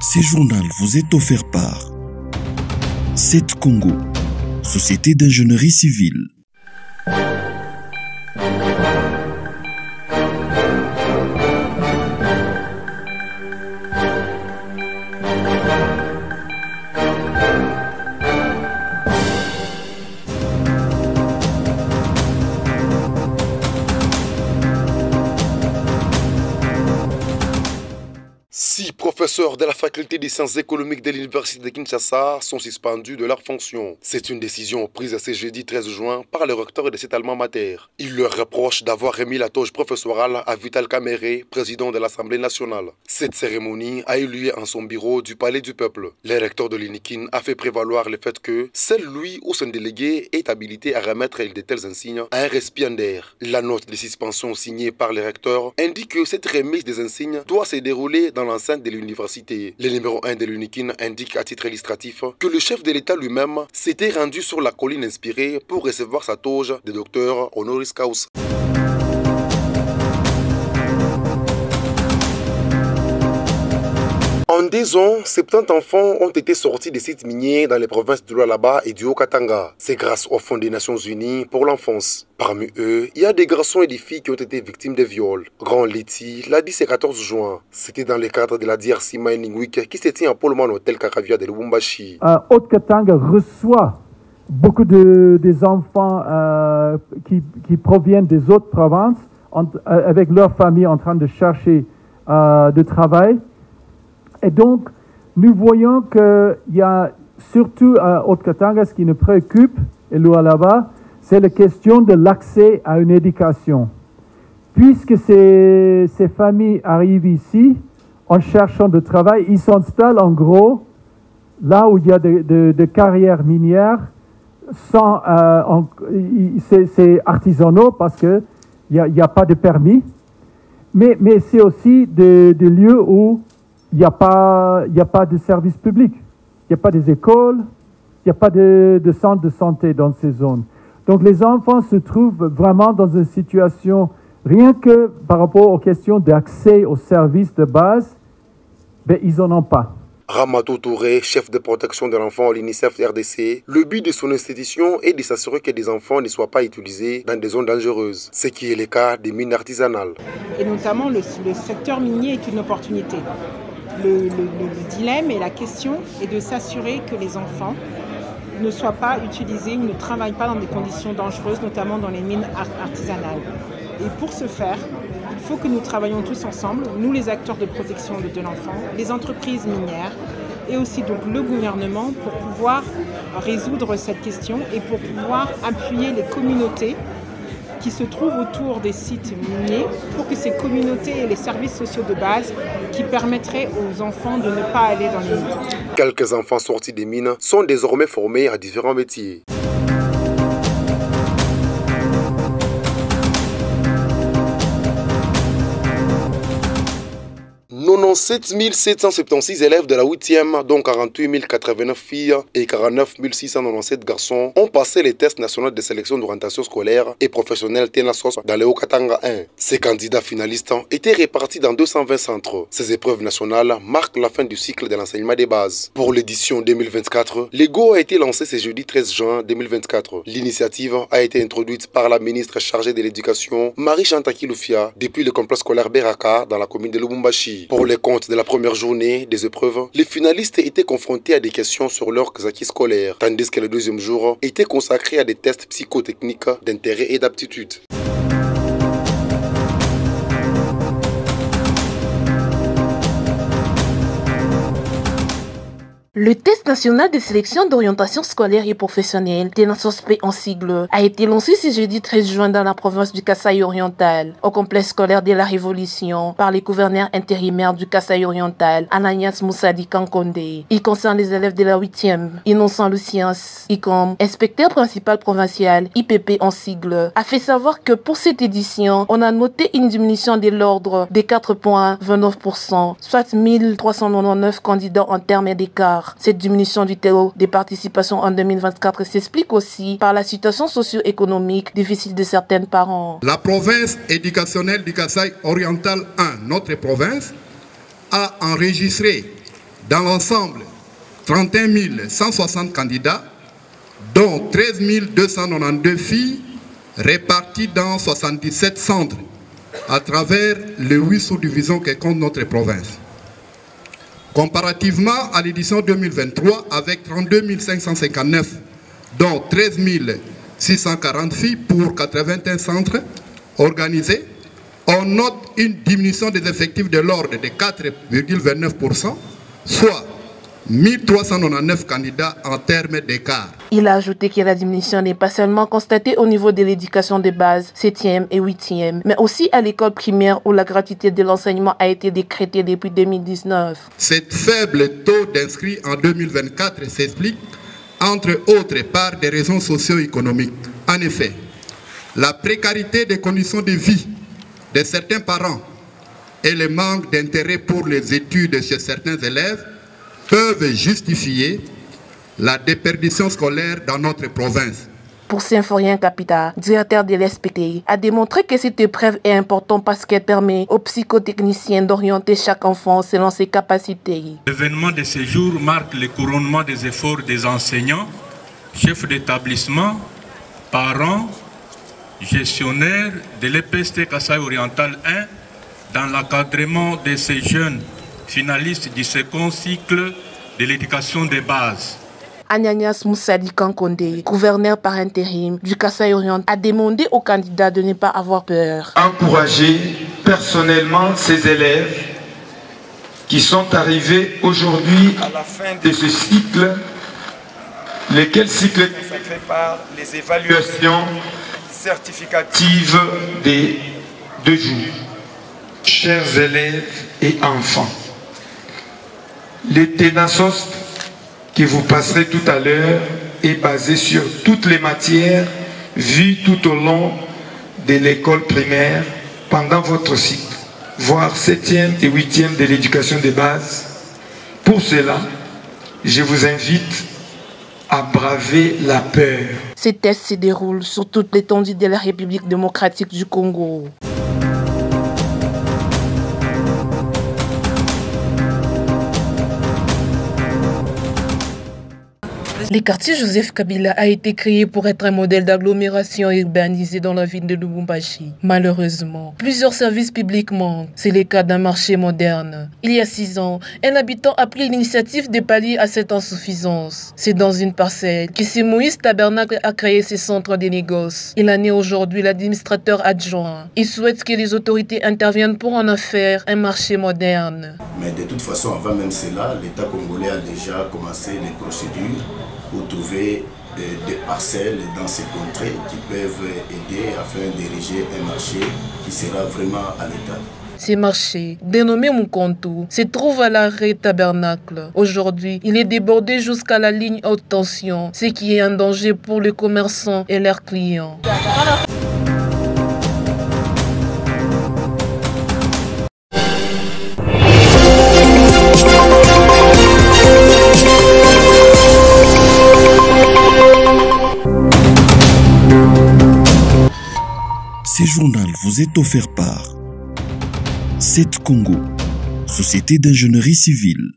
Ce journal vous est offert par CET Congo, Société d'ingénierie civile. Six professeurs de la faculté des sciences économiques de l'université de Kinshasa sont suspendus de leurs fonctions. C'est une décision prise ce jeudi 13 juin par le recteur de cet alma mater. Il leur reproche d'avoir remis la toge professorale à Vital Kamerhe, président de l'Assemblée nationale. Cette cérémonie a eu lieu en son bureau du Palais du Peuple. Le recteur de l'UNIKIN a fait prévaloir le fait que seul lui ou son délégué est habilité à remettre de tels insignes à un récipiendaire. La note de suspension signée par le recteur indique que cette remise des insignes doit se dérouler dans l'enceinte de l'université. Le numéro 1 de l'UNIKIN indique à titre illustratif que le chef de l'État lui-même s'était rendu sur la colline inspirée pour recevoir sa toge de docteur honoris causa. En 10 ans, 70 enfants ont été sortis des sites miniers dans les provinces du Lualaba et du Haut-Katanga. C'est grâce au Fonds des Nations Unies pour l'enfance. Parmi eux, il y a des garçons et des filles qui ont été victimes de viols. Grand Liti l'a dit ce 14 juin. C'était dans le cadre de la DRC Mining Week qui se tient à Polman Hôtel Karavia de Lubumbashi. Haut-Katanga reçoit beaucoup des enfants qui proviennent des autres provinces avec leur famille en train de chercher du travail. Et donc, nous voyons qu'il y a surtout à Haut-Katanga, ce qui nous préoccupe, et là-bas, c'est la question de l'accès à une éducation. Puisque ces familles arrivent ici, en cherchant du travail, ils s'installent en gros là où il y a des carrières minières, c'est artisanaux parce qu'il n'y a pas de permis, mais c'est aussi des lieux où il n'y a pas de services publics, il n'y a pas des écoles, il n'y a pas de centres de santé dans ces zones. Donc les enfants se trouvent vraiment dans une situation, rien que par rapport aux questions d'accès aux services de base, ils n'en ont pas. Ramato Touré, chef de protection de l'enfant à l'UNICEF RDC, le but de son institution est de s'assurer que des enfants ne soient pas utilisés dans des zones dangereuses, ce qui est le cas des mines artisanales. Et notamment le secteur minier est une opportunité. Le dilemme et la question est de s'assurer que les enfants ne soient pas utilisés ou ne travaillent pas dans des conditions dangereuses, notamment dans les mines artisanales. Et pour ce faire, il faut que nous travaillions tous ensemble, nous les acteurs de protection de l'enfant, les entreprises minières et aussi donc le gouvernement pour pouvoir résoudre cette question et pour pouvoir appuyer les communautés qui se trouvent autour des sites miniers pour que ces communautés aient les services sociaux de base qui permettraient aux enfants de ne pas aller dans les mines. Quelques enfants sortis des mines sont désormais formés à différents métiers. 97 776 élèves de la 8e, dont 48 089 filles et 49 697 garçons, ont passé les tests nationaux de sélection d'orientation scolaire et professionnelle TENASOS dans le Haut-Katanga 1. Ces candidats finalistes étaient répartis dans 220 centres. Ces épreuves nationales marquent la fin du cycle de l'enseignement des bases. Pour l'édition 2024, l'EGO a été lancé ce jeudi 13 juin 2024. L'initiative a été introduite par la ministre chargée de l'éducation, Marie-Chantal Kilufia, depuis le complexe scolaire Beraka dans la commune de Lubumbashi. Pour les comptes de la première journée des épreuves, les finalistes étaient confrontés à des questions sur leurs acquis scolaires, tandis que le deuxième jour était consacré à des tests psychotechniques d'intérêt et d'aptitude. Le test national de sélection d'orientation scolaire et professionnelle, TENASOSP en sigle, a été lancé ce jeudi 13 juin dans la province du Kasaï oriental, au complexe scolaire de la Révolution, par les gouverneurs intérimaires du Kasaï oriental, Ananias Moussadi Kankonde. Il concerne les élèves de la 8e, Innocent Luciens, ICOM, inspecteur principal provincial, IPP en sigle, a fait savoir que pour cette édition, on a noté une diminution de l'ordre de 4,29%, soit 1399 candidats en termes d'écart. Cette diminution du taux de participation en 2024 s'explique aussi par la situation socio-économique difficile de certains parents. La province éducationnelle du Kasaï oriental 1, notre province, a enregistré Dans l'ensemble, 31 160 candidats, dont 13 292 filles, réparties dans 77 centres à travers les 8 sous-divisions que compte notre province. Comparativement à l'édition 2023, avec 32 559, dont 13 640 filles pour 81 centres organisés, on note une diminution des effectifs de l'ordre de 4,29%, soit 1399 candidats en termes d'écart. Il a ajouté que la diminution n'est pas seulement constatée au niveau de l'éducation de base, 7e et 8e, mais aussi à l'école primaire où la gratuité de l'enseignement a été décrétée depuis 2019. Cet faible taux d'inscrits en 2024 s'explique, entre autres, par des raisons socio-économiques. En effet, la précarité des conditions de vie de certains parents et le manque d'intérêt pour les études chez certains élèves peuvent justifier la déperdition scolaire dans notre province. Pour Symphorien Capita, directeur de l'SPT, a démontré que cette épreuve est importante parce qu'elle permet aux psychotechniciens d'orienter chaque enfant selon ses capacités. L'événement de ce jour marque le couronnement des efforts des enseignants, chefs d'établissement, parents, gestionnaires de l'EPST Kasaï Oriental 1 dans l'encadrement de ces jeunes finalistes du second cycle de l'éducation de base. Ananias Moussadi Kankonde, gouverneur par intérim du Kasaï Oriental, a demandé aux candidats de ne pas avoir peur. Encourager personnellement ces élèves qui sont arrivés aujourd'hui à la fin de ce cycle, lequel cycle est consacré par les évaluations certificatives des 2 jours. Chers élèves et enfants, les TENASOSP que vous passerez tout à l'heure est basé sur toutes les matières vues tout au long de l'école primaire pendant votre cycle, voire 7e et 8e de l'éducation de base. Pour cela, je vous invite à braver la peur. Ces tests se déroulent sur toute l'étendue de la République démocratique du Congo. Le quartier Joseph Kabila a été créé pour être un modèle d'agglomération urbanisée dans la ville de Lubumbashi. Malheureusement, plusieurs services publics manquent. C'est le cas d'un marché moderne. Il y a 6 ans, un habitant a pris l'initiative de pallier à cette insuffisance. C'est dans une parcelle que C. Moïse Tabernacle a créé ses centres de négoce. Il en est aujourd'hui l'administrateur adjoint. Il souhaite que les autorités interviennent pour en faire un marché moderne. Mais de toute façon, avant même cela, l'État congolais a déjà commencé les procédures pour trouver des parcelles dans ces contrées qui peuvent aider afin d'ériger un marché qui sera vraiment à l'État. Ce marché, dénommé Mukontu, se trouve à l'arrêt Tabernacle. Aujourd'hui, il est débordé jusqu'à la ligne haute tension, ce qui est un danger pour les commerçants et leurs clients. Ce journal vous est offert par 7 Congo, Société d'ingénierie civile.